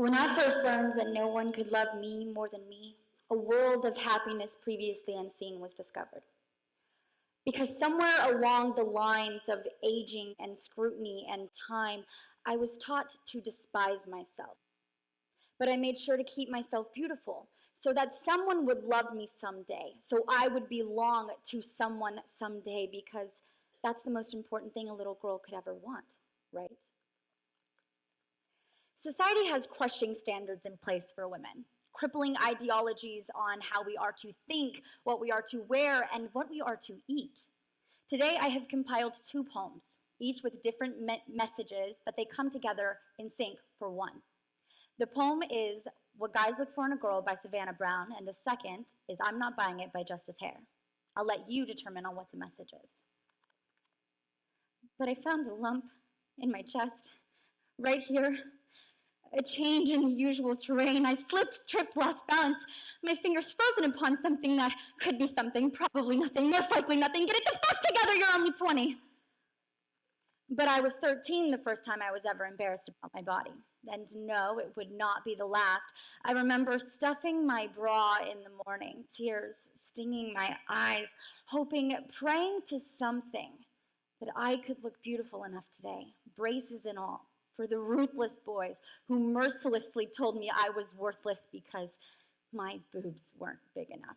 When I first learned that no one could love me more than me, a world of happiness previously unseen was discovered. Because somewhere along the lines of aging and scrutiny and time, I was taught to despise myself. But I made sure to keep myself beautiful so that someone would love me someday, so I would belong to someone someday, because that's the most important thing a little girl could ever want, right? Society has crushing standards in place for women, crippling ideologies on how we are to think, what we are to wear, and what we are to eat. Today I have compiled 2 poems, each with different messages, but they come together in sync for one. The poem is What Guys Look For in a Girl by Savannah Brown, and the second is I'm Not Buying It by Justice Hare. I'll let you determine on what the message is. But I found a lump in my chest, right here, a change in the usual terrain. I slipped, tripped, lost balance, my fingers frozen upon something that could be something, probably nothing, most likely nothing. Get it the fuck together, you're only 20. But I was 13 the first time I was ever embarrassed about my body. And no, it would not be the last. I remember stuffing my bra in the morning, tears stinging my eyes, hoping, praying to something that I could look beautiful enough today, braces and all, for the ruthless boys who mercilessly told me I was worthless because my boobs weren't big enough.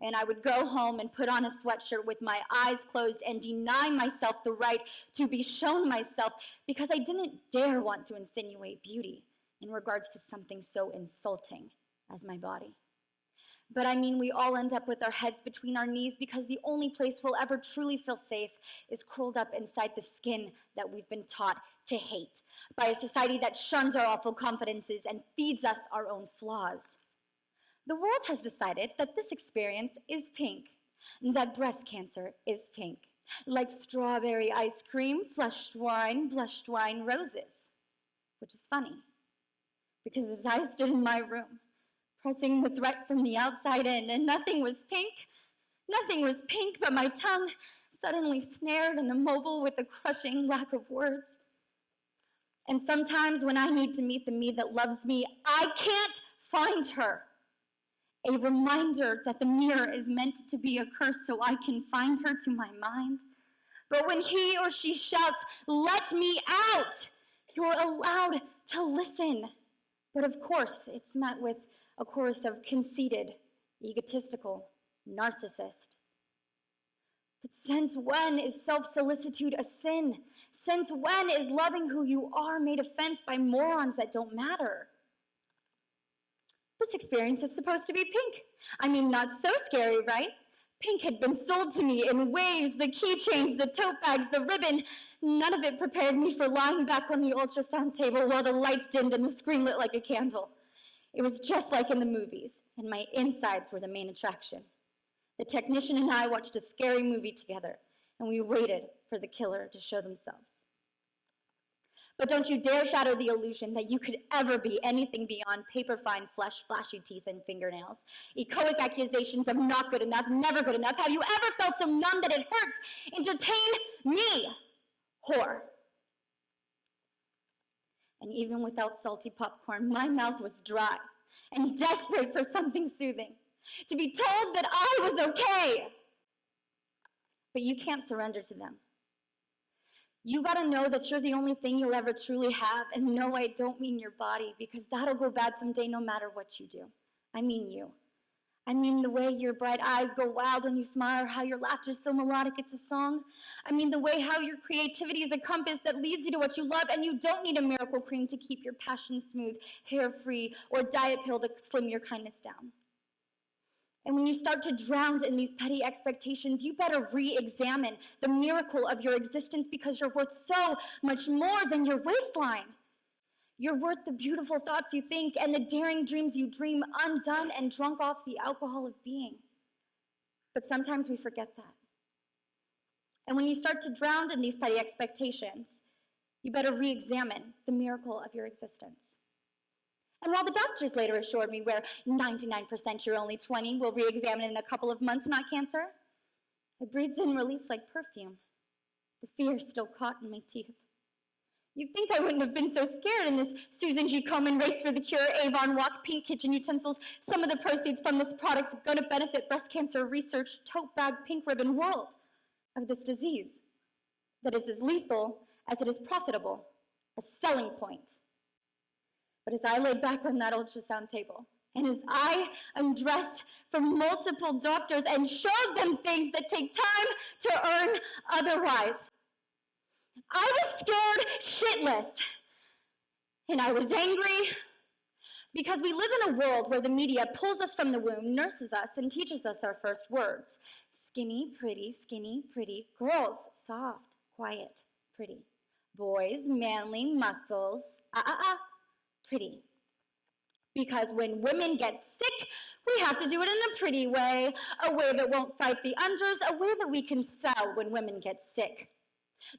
And I would go home and put on a sweatshirt with my eyes closed and deny myself the right to be shown myself, because I didn't dare want to insinuate beauty in regards to something so insulting as my body. But I mean, we all end up with our heads between our knees, because the only place we'll ever truly feel safe is curled up inside the skin that we've been taught to hate by a society that shuns our awful confidences and feeds us our own flaws. The world has decided that this experience is pink, and that breast cancer is pink, like strawberry ice cream, flushed wine, blushed wine, roses. Which is funny, because as I stood in my room, pressing the threat from the outside in, and nothing was pink but my tongue, suddenly snared and immobile with a crushing lack of words. And sometimes when I need to meet the me that loves me, I can't find her. A reminder that the mirror is meant to be a curse so I can find her to my mind. But when he or she shouts, "Let me out!" you're allowed to listen. But of course, it's met with a chorus of conceited, egotistical, narcissist. But since when is self-solicitude a sin? Since when is loving who you are made a fence by morons that don't matter? This experience is supposed to be pink. I mean, not so scary, right? Pink had been sold to me in waves, the keychains, the tote bags, the ribbon. None of it prepared me for lying back on the ultrasound table while the lights dimmed and the screen lit like a candle. It was just like in the movies, and my insides were the main attraction. The technician and I watched a scary movie together, and we waited for the killer to show themselves. But don't you dare shatter the illusion that you could ever be anything beyond paper-fine flesh, flashy teeth, and fingernails. Echoic accusations of not good enough, never good enough. Have you ever felt so numb that it hurts? Entertain me, whore. And even without salty popcorn, my mouth was dry and desperate for something soothing. To be told that I was okay. But you can't surrender to them. You gotta know that you're the only thing you'll ever truly have, and no, I don't mean your body, because that'll go bad someday no matter what you do. I mean you. I mean the way your bright eyes go wild when you smile, or how your laughter's so melodic it's a song. I mean the way how your creativity is a compass that leads you to what you love, and you don't need a miracle cream to keep your passion smooth, hair-free, or diet pill to slim your kindness down. And when you start to drown in these petty expectations, you better re-examine the miracle of your existence, because you're worth so much more than your waistline. You're worth the beautiful thoughts you think and the daring dreams you dream, undone and drunk off the alcohol of being. But sometimes we forget that. And when you start to drown in these petty expectations, you better re-examine the miracle of your existence. And while the doctors later assured me we're 99% you're only 20, we'll re-examine in a couple of months, not cancer, it breathes in relief like perfume. The fear still caught in my teeth. You'd think I wouldn't have been so scared in this Susan G. Komen Race for the Cure, Avon Walk, pink kitchen utensils. Some of the proceeds from this product are going to benefit breast cancer research, tote bag, pink ribbon world of this disease that is as lethal as it is profitable, a selling point. But as I laid back on that ultrasound table, and as I undressed from multiple doctors and showed them things that take time to earn otherwise, I was scared shitless. And I was angry because we live in a world where the media pulls us from the womb, nurses us, and teaches us our first words. Skinny, pretty. Girls, soft, quiet, pretty. Boys, manly, muscles, pretty. Because when women get sick, we have to do it in a pretty way, a way that won't fight the unders, a way that we can sell when women get sick.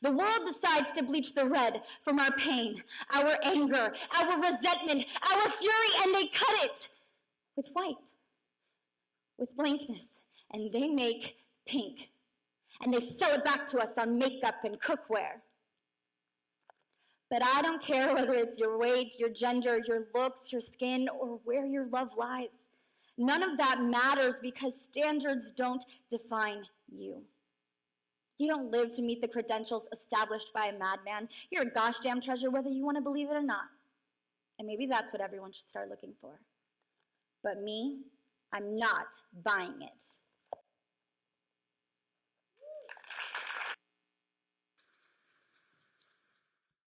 The world decides to bleach the red from our pain, our anger, our resentment, our fury, and they cut it with white, with blankness, and they make pink. And they sell it back to us on makeup and cookware. But I don't care whether it's your weight, your gender, your looks, your skin, or where your love lies. None of that matters because standards don't define you. You don't live to meet the credentials established by a madman. You're a gosh damn treasure whether you want to believe it or not. And maybe that's what everyone should start looking for. But me, I'm not buying it.